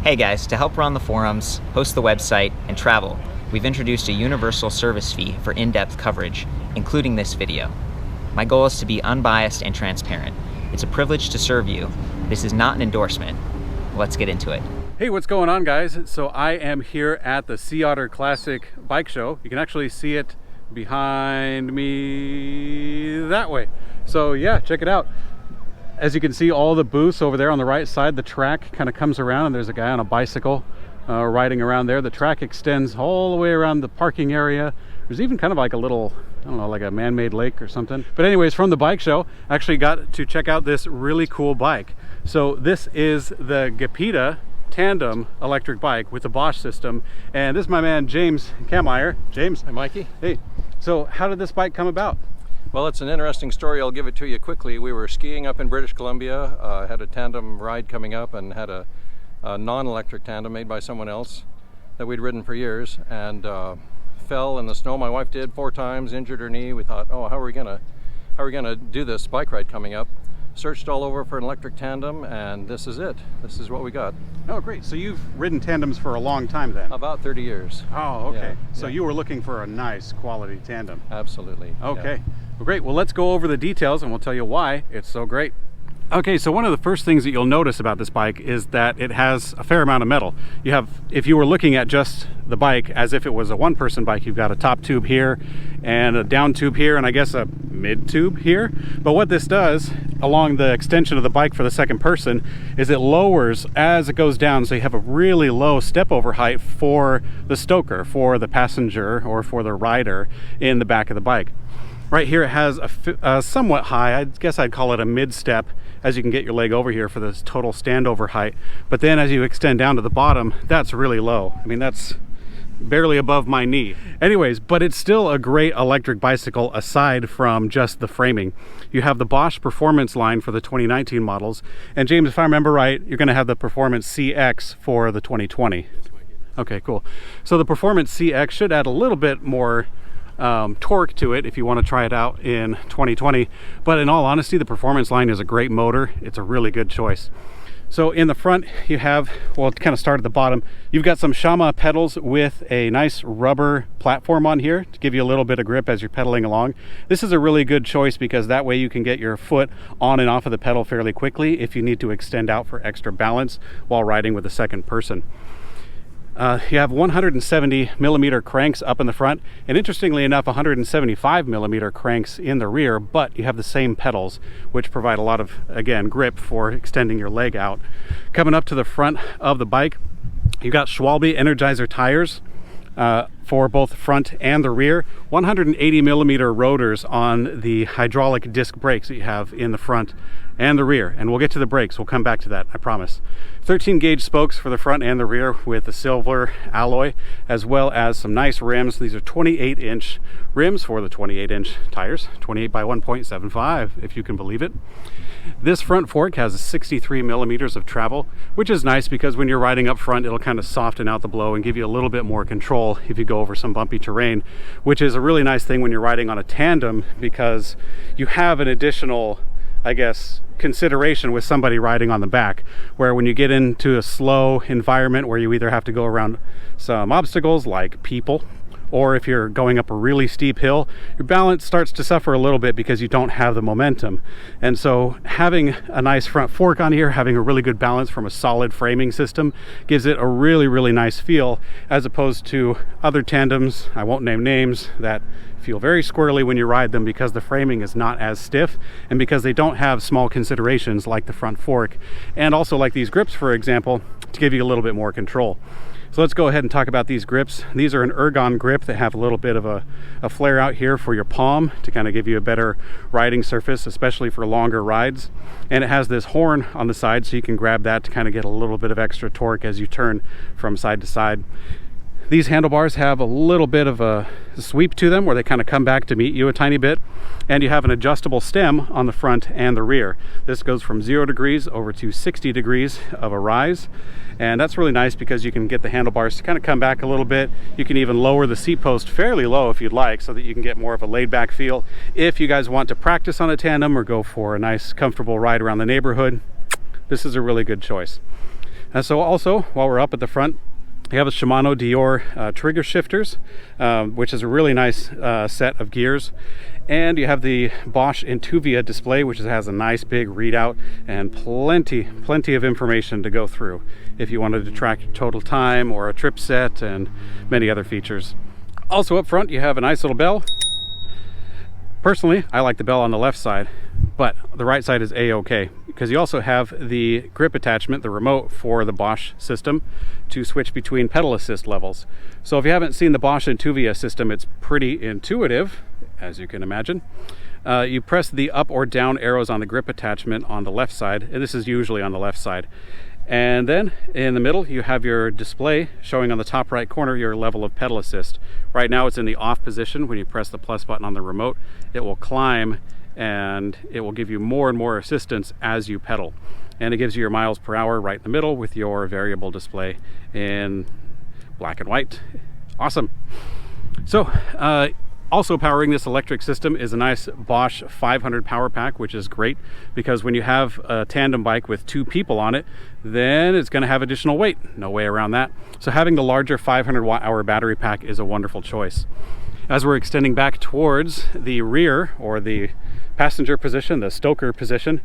Hey guys, to help run the forums, host the website, and travel, we've introduced a universal service fee for in-depth coverage, including this video. My goal is to be unbiased and transparent. It's a privilege to serve you. This is not an endorsement. Let's get into it. Hey, what's going on, guys? So I am here at the Sea Otter Classic Bike Show. You can actually see it behind me that way. So yeah, check it out. As you can see, all the booths over there on the right side, the track kind of comes around and there's a guy on a bicycle riding around there. The track extends all the way around the parking area. There's even kind of like a little, I don't know, like a man-made lake or something. But anyways, from the bike show, I actually got to check out this really cool bike. So this is the Gepida tandem electric bike with the Bosch system. And this is my man, James Kameyer. James. Hi, Mikey. Hey. So how did this bike come about? Well, it's an interesting story. I'll give it to you quickly. We were skiing up in British Columbia, had a tandem ride coming up, and had a non-electric tandem made by someone else that we'd ridden for years, and fell in the snow. My wife did 4 times, injured her knee. We thought, oh, how are we gonna do this bike ride coming up? Searched all over for an electric tandem, and this is it. This is what we got. Oh, great. So you've ridden tandems for a long time then? About 30 years. Oh, okay. Yeah, so yeah. You were looking for a nice quality tandem. Absolutely. Okay. Yeah. Well, great. Well, let's go over the details and we'll tell you why it's so great. Okay, so one of the first things that you'll notice about this bike is that it has a fair amount of metal. You have, if you were looking at just the bike as if it was a one-person bike, you've got a top tube here and a down tube here and I guess a mid tube here. But what this does along the extension of the bike for the second person is it lowers as it goes down, so you have a really low step over height for the stoker, for the passenger or for the rider in the back of the bike. Right here it has a somewhat high, I guess I'd call it a mid step, as you can get your leg over here for this total standover height. But then as you extend down to the bottom, that's really low. I mean, that's barely above my knee. Anyways, but it's still a great electric bicycle aside from just the framing. You have the Bosch Performance Line for the 2019 models. And James, if I remember right, you're gonna have the Performance CX for the 2020. Okay, cool. So the Performance CX should add a little bit more torque to it if you want to try it out in 2020, but in all honesty, the Performance Line is a great motor. It's a really good choice. So in the front you have, well, to kind of start at the bottom, you've got some Shimano pedals with a nice rubber platform on here to give you a little bit of grip as you're pedaling along. This is a really good choice because that way you can get your foot on and off of the pedal fairly quickly if you need to extend out for extra balance while riding with a second person. You have 170 millimeter cranks up in the front, and interestingly enough 175 millimeter cranks in the rear, but you have the same pedals, which provide a lot of, again, grip for extending your leg out. Coming up to the front of the bike, you've got Schwalbe Energizer tires for both the front and the rear. 180 millimeter rotors on the hydraulic disc brakes that you have in the front and the rear, and we'll get to the brakes. We'll come back to that, I promise. 13 gauge spokes for the front and the rear with the silver alloy, as well as some nice rims. These are 28-inch rims for the 28-inch tires, 28 by 1.75 if you can believe it. This front fork has 63 millimeters of travel, which is nice because when you're riding up front, it'll kind of soften out the blow and give you a little bit more control if you go over some bumpy terrain, which is a really nice thing when you're riding on a tandem because you have an additional, I guess, consideration with somebody riding on the back, where when you get into a slow environment where you either have to go around some obstacles like people, or if you're going up a really steep hill, your balance starts to suffer a little bit because you don't have the momentum. And so having a nice front fork on here, having a really good balance from a solid framing system, gives it a really, really nice feel, as opposed to other tandems, I won't name names, that feel very squirrely when you ride them because the framing is not as stiff and because they don't have small considerations like the front fork, and also like these grips, for example, to give you a little bit more control. So let's go ahead and talk about these grips. These are an ergon grip that have a little bit of a flare out here for your palm to kind of give you a better riding surface, especially for longer rides. And it has this horn on the side so you can grab that to kind of get a little bit of extra torque as you turn from side to side. These handlebars have a little bit of a sweep to them where they kind of come back to meet you a tiny bit, and you have an adjustable stem on the front and the rear. This goes from 0 degrees over to 60 degrees of a rise, and that's really nice because you can get the handlebars to kind of come back a little bit. You can even lower the seat post fairly low if you'd like, so that you can get more of a laid back feel. If you guys want to practice on a tandem or go for a nice comfortable ride around the neighborhood, this is a really good choice. And so also, while we're up at the front, you have a Shimano Deore trigger shifters, which is a really nice set of gears. And you have the Bosch Intuvia display, which has a nice big readout and plenty of information to go through if you wanted to track your total time or a trip set and many other features. Also up front, you have a nice little bell. Personally, I like the bell on the left side, but the right side is a-okay, because you also have the grip attachment, the remote for the Bosch system, to switch between pedal assist levels. So if you haven't seen the Bosch Intuvia system, it's pretty intuitive, as you can imagine. You press the up or down arrows on the grip attachment on the left side, and this is usually on the left side. And then in the middle, you have your display showing on the top right corner your level of pedal assist. Right now it's in the off position. When you press the plus button on the remote, it will climb and it will give you more and more assistance as you pedal. And it gives you your miles per hour right in the middle with your variable display in black and white. Awesome. So also powering this electric system is a nice Bosch 500 power pack, which is great because when you have a tandem bike with 2 people on it, then it's going to have additional weight. No way around that. So having the larger 500 watt-hour battery pack is a wonderful choice. As we're extending back towards the rear, or the passenger position, the Stoker position,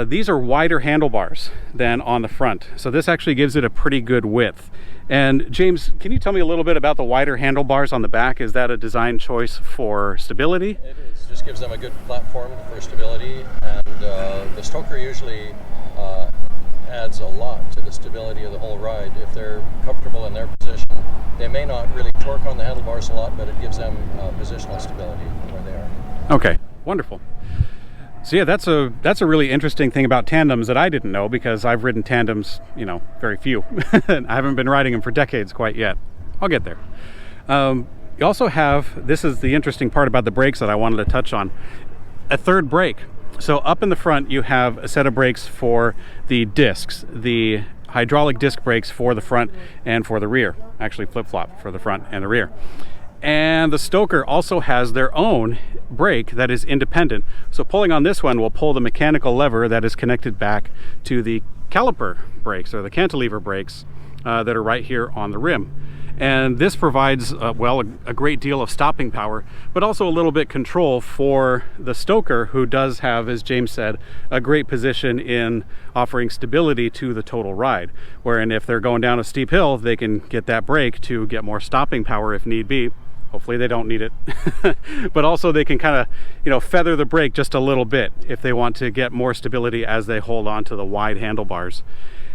these are wider handlebars than on the front. So this actually gives it a pretty good width. And James, can you tell me a little bit about the wider handlebars on the back? Is that a design choice for stability? It is. Just gives them a good platform for stability, and the Stoker usually adds a lot to the stability of the whole ride. If they're comfortable in their position, they may not really torque on the handlebars a lot, but it gives them positional stability where they are. Okay, wonderful. So yeah, that's a really interesting thing about tandems that I didn't know, because I've ridden tandems, you know, very few. I haven't been riding them for decades quite yet. I'll get there. You also have, this is the interesting part about the brakes that I wanted to touch on, a third brake. So up in the front you have a set of brakes for the discs, the hydraulic disc brakes for the front and for the rear, actually flip-flop for the front and the rear. And the Stoker also has their own brake that is independent. So pulling on this one will pull the mechanical lever that is connected back to the caliper brakes, or the cantilever brakes that are right here on the rim. And this provides, well, a great deal of stopping power, but also a little bit control for the Stoker, who does have, as James said, a great position in offering stability to the total ride. Wherein if they're going down a steep hill, they can get that brake to get more stopping power if need be. Hopefully they don't need it. But also they can kind of, you know, feather the brake just a little bit if they want to get more stability as they hold on to the wide handlebars.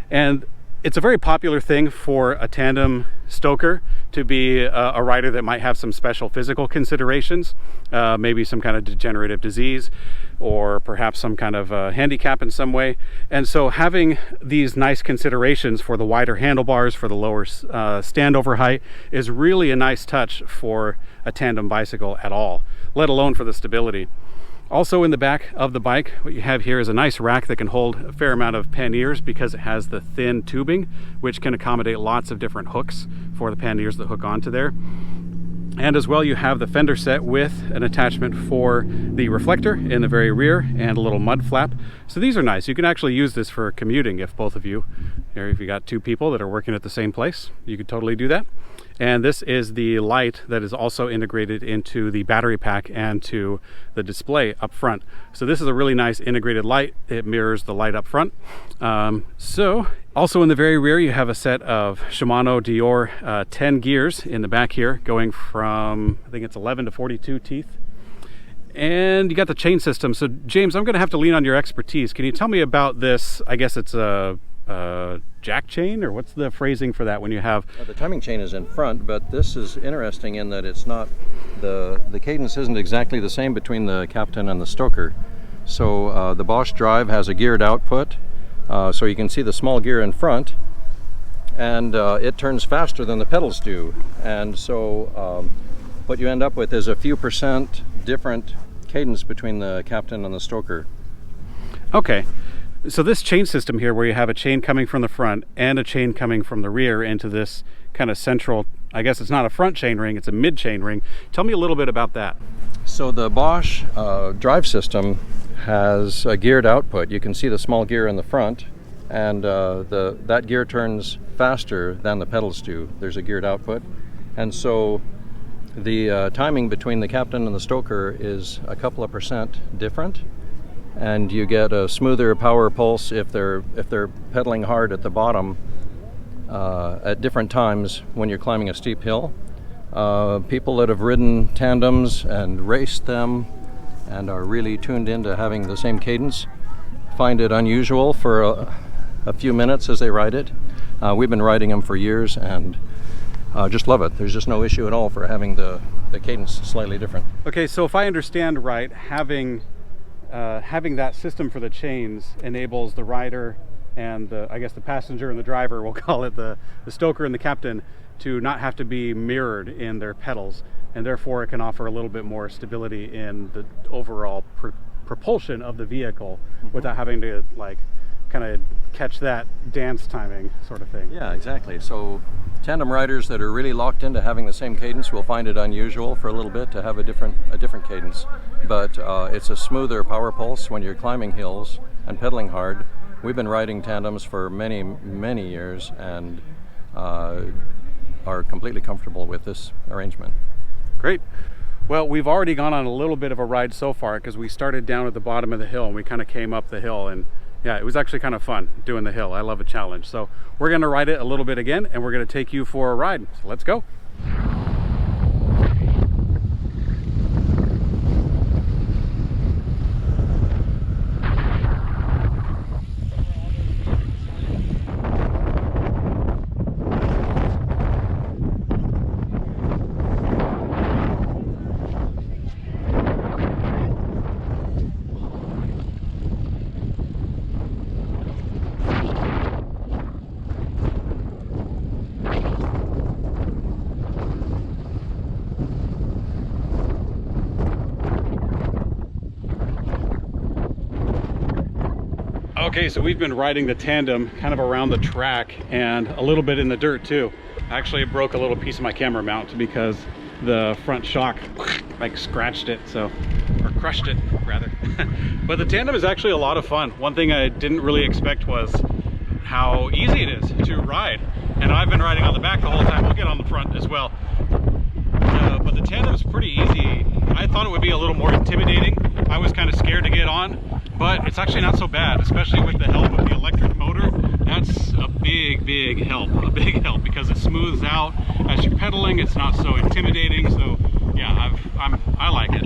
And it's a very popular thing for a tandem Stoker to be a rider that might have some special physical considerations, maybe some kind of degenerative disease, or perhaps some kind of handicap in some way. And so having these nice considerations for the wider handlebars, for the lower standover height, is really a nice touch for a tandem bicycle at all, let alone for the stability. Also in the back of the bike, what you have here is a nice rack that can hold a fair amount of panniers, because it has the thin tubing, which can accommodate lots of different hooks for the panniers that hook onto there. And as well, you have the fender set with an attachment for the reflector in the very rear and a little mud flap. So these are nice. You can actually use this for commuting if both of you, or if you got 2 people that are working at the same place, you could totally do that. And this is the light that is also integrated into the battery pack and to the display up front. So this is a really nice integrated light. It mirrors the light up front. So also in the very rear, you have a set of Shimano Deore 10 gears in the back here, going from, I think it's 11 to 42 teeth. And you got the chain system. So James, I'm gonna have to lean on your expertise. Can you tell me about this? I guess it's a jack chain, or what's the phrasing for that when you have... The timing chain is in front, but this is interesting in that it's not, the cadence isn't exactly the same between the Capitan and the Stoker. So the Bosch drive has a geared output, so you can see the small gear in front, and it turns faster than the pedals do. And so what you end up with is a few percent different cadence between the Capitan and the Stoker. Okay. So this chain system here, where you have a chain coming from the front and a chain coming from the rear into this kind of central, I guess it's not a front chain ring, it's a mid chain ring. Tell me a little bit about that. So the Bosch drive system has a geared output. You can see the small gear in the front, and that gear turns faster than the pedals do. There's a geared output, and so the timing between the Capitan and the Stoker is a couple of percent different, and you get a smoother power pulse if they're pedaling hard at the bottom at different times when you're climbing a steep hill. People that have ridden tandems and raced them and are really tuned into having the same cadence find it unusual for a few minutes as they ride it. We've been riding them for years and just love it. There's just no issue at all for having the cadence slightly different. Okay, so if I understand right, having that system for the chains enables the rider and I guess the passenger and the driver, we'll call it the Stoker and the Captain, to not have to be mirrored in their pedals, and therefore it can offer a little bit more stability in the overall propulsion of the vehicle without having to like kind of catch that dance timing sort of thing. Yeah, exactly. So tandem riders that are really locked into having the same cadence will find it unusual for a little bit to have a different cadence, but it's a smoother power pulse when you're climbing hills and pedaling hard. We've been riding tandems for many years and are completely comfortable with this arrangement. Great. Well, we've already gone on a little bit of a ride so far because we started down at the bottom of the hill and we kind of came up the hill, and yeah, it was actually kind of fun doing the hill. I love a challenge. So we're going to ride it a little bit again, and we're going to take you for a ride. So let's go. Okay, so we've been riding the tandem kind of around the track and a little bit in the dirt too. Actually, it broke a little piece of my camera mount because the front shock like scratched it, so, or crushed it rather. But the tandem is actually a lot of fun. One thing I didn't really expect was how easy it is to ride. And I've been riding on the back the whole time. We'll get on the front as well. But the tandem is pretty easy. I thought it would be a little more intimidating. I was kind of scared to get on, but it's actually not so bad, especially with the help of the electric motor. That's a big help because it smooths out as you're pedaling. It's not so intimidating. So yeah, I like it.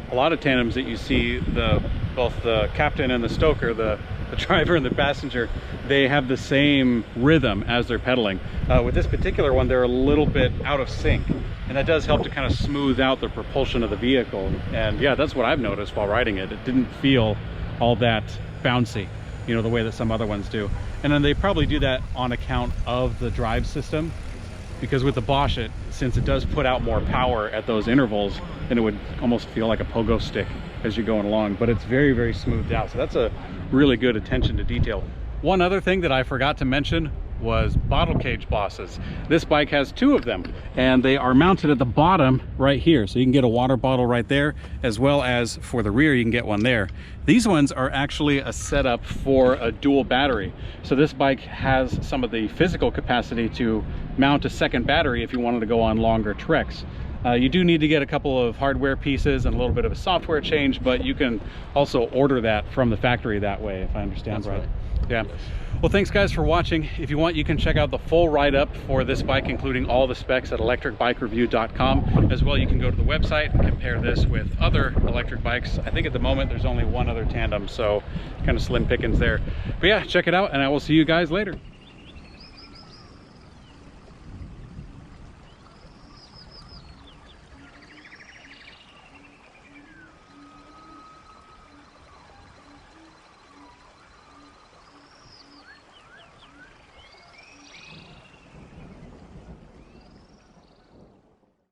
A lot of tandems that you see, both the Captain and the Stoker, the driver and the passenger, they have the same rhythm as they're pedaling. With this particular one, they're a little bit out of sync, and that does help to kind of smooth out the propulsion of the vehicle. And yeah, that's what I've noticed while riding it. It didn't feel all that bouncy, you know, the way that some other ones do. And then they probably do that on account of the drive system, because with the Bosch, since it does put out more power at those intervals, then it would almost feel like a pogo stick as you're going along, but it's very smoothed out. So that's a really good attention to detail. One other thing that I forgot to mention was bottle cage bosses. This bike has two of them, and they are mounted at the bottom right here. So you can get a water bottle right there, as well as for the rear, you can get one there. These ones are actually a setup for a dual battery. So this bike has some of the physical capacity to mount a second battery if you wanted to go on longer treks. You do need to get a couple of hardware pieces and a little bit of a software change, but you can also order that from the factory that way, if I understand. That's right. Yeah. Well, thanks guys for watching. If you want, you can check out the full write-up for this bike, including all the specs, at ElectricBikeReview.com. As well, you can go to the website and compare this with other electric bikes. I think at the moment there's only one other tandem, so kind of slim pickings there. But yeah, check it out, and I will see you guys later.